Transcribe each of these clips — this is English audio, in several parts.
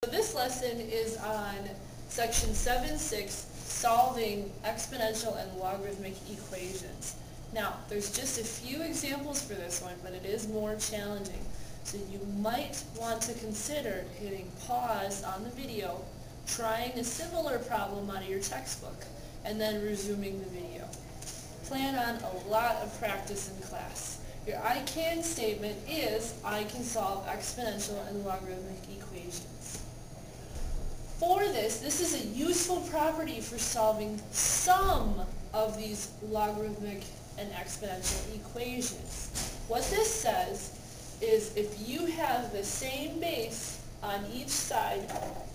So this lesson is on section 7.6, solving exponential and logarithmic equations. Now, there's just a few examples for this one, but it is more challenging. So you might want to consider hitting pause on the video, trying a similar problem out of your textbook, and then resuming the video. Plan on a lot of practice in class. Your I can statement is, I can solve exponential and logarithmic equations. For this is a useful property for solving some of these logarithmic and exponential equations. What this says is if you have the same base on each side,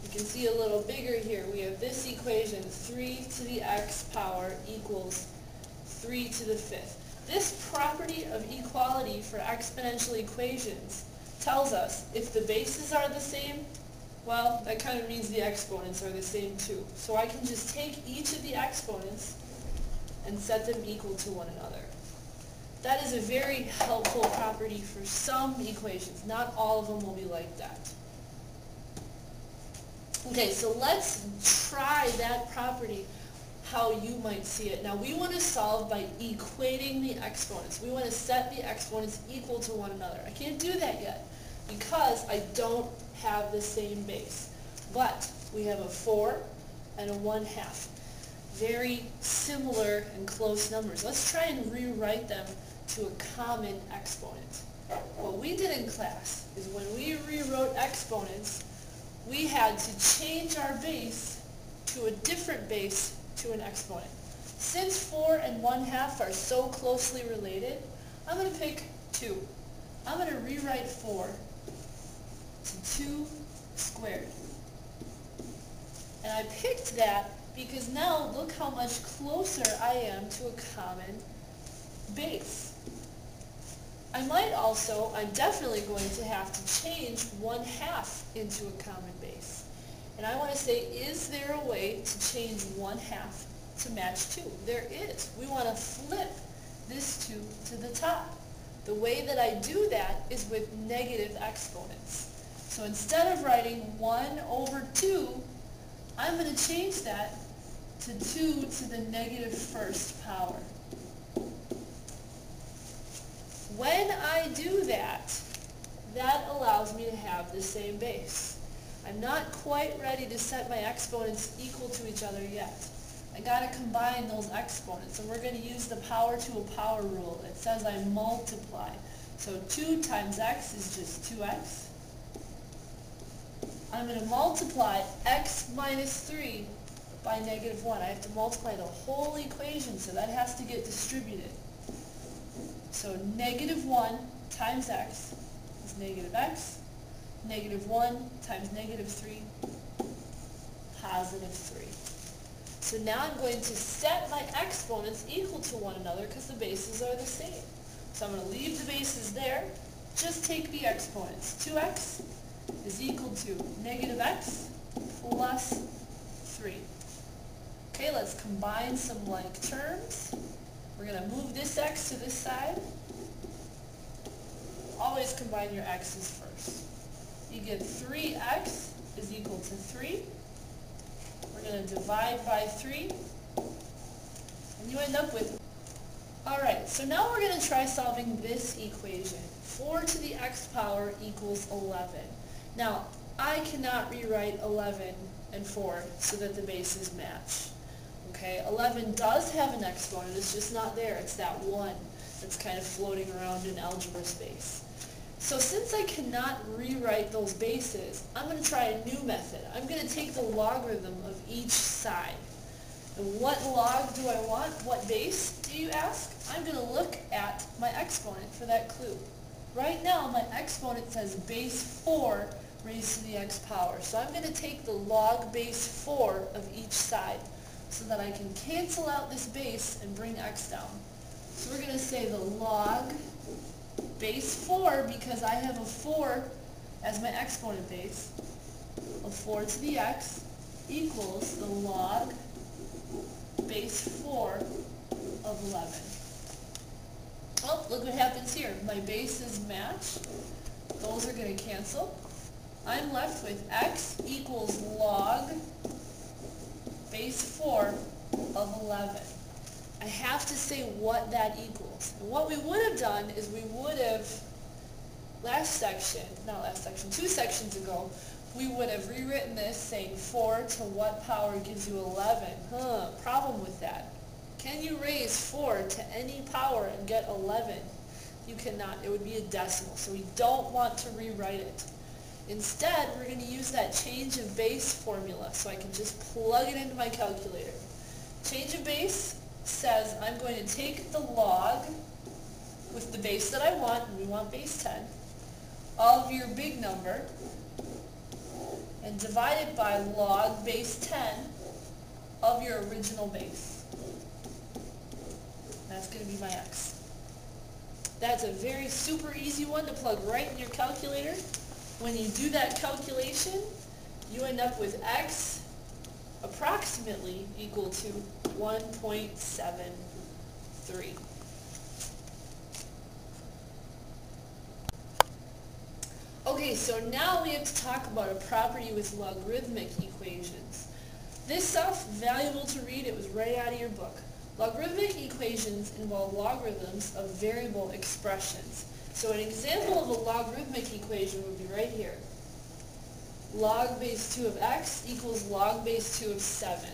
you can see a little bigger here, we have this equation, 3 to the x power equals 3 to the 5th. This property of equality for exponential equations tells us if the bases are the same, well, that kind of means the exponents are the same too. So I can just take each of the exponents and set them equal to one another. That is a very helpful property for some equations. Not all of them will be like that. Okay, so let's try that property how you might see it. Now we want to solve by equating the exponents. We want to set the exponents equal to one another. I can't do that yet because I don't have the same base. But we have a 4 and a 1/2. Very similar and close numbers. Let's try and rewrite them to a common exponent. What we did in class is when we rewrote exponents, we had to change our base to a different base to an exponent. Since 4 and 1/2 are so closely related, I'm going to pick 2. I'm going to rewrite 4 to 2 squared. And I picked that because now look how much closer I am to a common base. I'm definitely going to have to change 1/2 into a common base. And I want to say, is there a way to change 1/2 to match 2? There is. We want to flip this 2 to the top. The way that I do that is with negative exponents. So instead of writing 1 over 2, I'm going to change that to 2 to the negative 1st power. When I do that, that allows me to have the same base. I'm not quite ready to set my exponents equal to each other yet. I got to combine those exponents, and we're going to use the power to a power rule. It says I multiply. So 2 times x is just 2x. I'm going to multiply x minus 3 by negative 1. I have to multiply the whole equation, so that has to get distributed. So negative 1 times x is negative x. Negative 1 times negative 3, positive 3. So now I'm going to set my exponents equal to one another because the bases are the same. So I'm going to leave the bases there, just take the exponents. 2x is equal to negative x plus 3. Okay, let's combine some like terms. We're going to move this x to this side. Always combine your x's first. You get 3x is equal to 3. We're going to divide by 3. And you end up with... Alright, so now we're going to try solving this equation. 4 to the x power equals 11. Now, I cannot rewrite 11 and 4 so that the bases match. Okay, 11 does have an exponent, it's just not there. It's that 1 that's kind of floating around in algebra space. So since I cannot rewrite those bases, I'm going to try a new method. I'm going to take the logarithm of each side. And what log do I want? What base, do you ask? I'm going to look at my exponent for that clue. Right now, my exponent says base 4 raised to the x power. So I'm going to take the log base 4 of each side so that I can cancel out this base and bring x down. So we're going to say the log base 4, because I have a 4 as my exponent base, of 4 to the x equals the log base 4 of 11. Well, look what happens here. My bases match. Those are going to cancel. I'm left with x equals log base 4 of 11. I have to say what that equals. And what we would have done is we would have, two sections ago, we would have rewritten this saying 4 to what power gives you 11. Problem with that. Can you raise 4 to any power and get 11? You cannot. It would be a decimal, so we don't want to rewrite it. Instead, we're going to use that change of base formula, so I can just plug it into my calculator. Change of base says I'm going to take the log with the base that I want, and we want base 10, of your big number, and divide it by log base 10 of your original base. That's going to be my x. That's a very super easy one to plug right in your calculator. When you do that calculation, you end up with x approximately equal to 1.73. Okay, so now we have to talk about a property with logarithmic equations. This stuff, valuable to read, it was right out of your book. Logarithmic equations involve logarithms of variable expressions. So an example of a logarithmic equation would be right here. Log base 2 of x equals log base 2 of 7.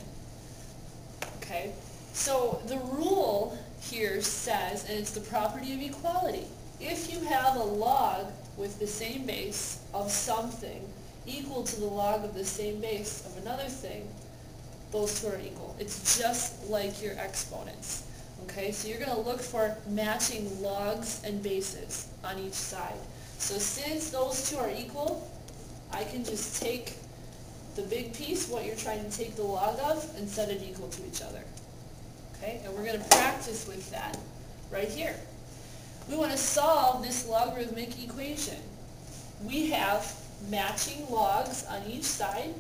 Okay, so the rule here says, and it's the property of equality, if you have a log with the same base of something equal to the log of the same base of another thing, those two are equal. It's just like your exponents. Okay, so you're going to look for matching logs and bases on each side. So since those two are equal, I can just take the big piece, what you're trying to take the log of, and set it equal to each other. Okay, and we're going to practice with that right here. We want to solve this logarithmic equation. We have matching logs on each side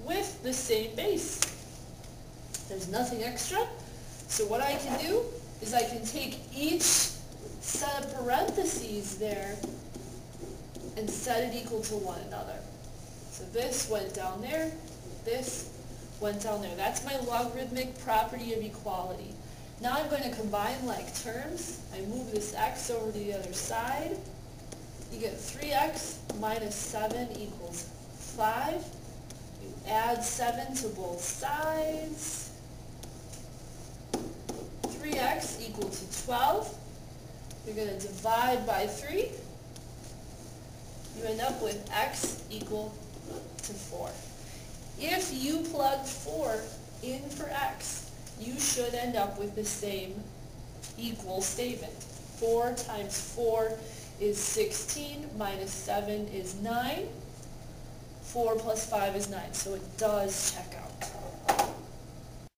with the same base. There's nothing extra. So what I can do is I can take each set of parentheses there and set it equal to one another. So this went down there, this went down there. That's my logarithmic property of equality. Now I'm going to combine like terms. I move this x over to the other side. You get 3x minus 7 equals 5. You add 7 to both sides. 3x equal to 12. You're going to divide by 3. You end up with x equal to 4. If you plugged 4 in for x, you should end up with the same equal statement. 4 times 4 is 16, minus 7 is 9. 4 plus 5 is 9, so it does check out.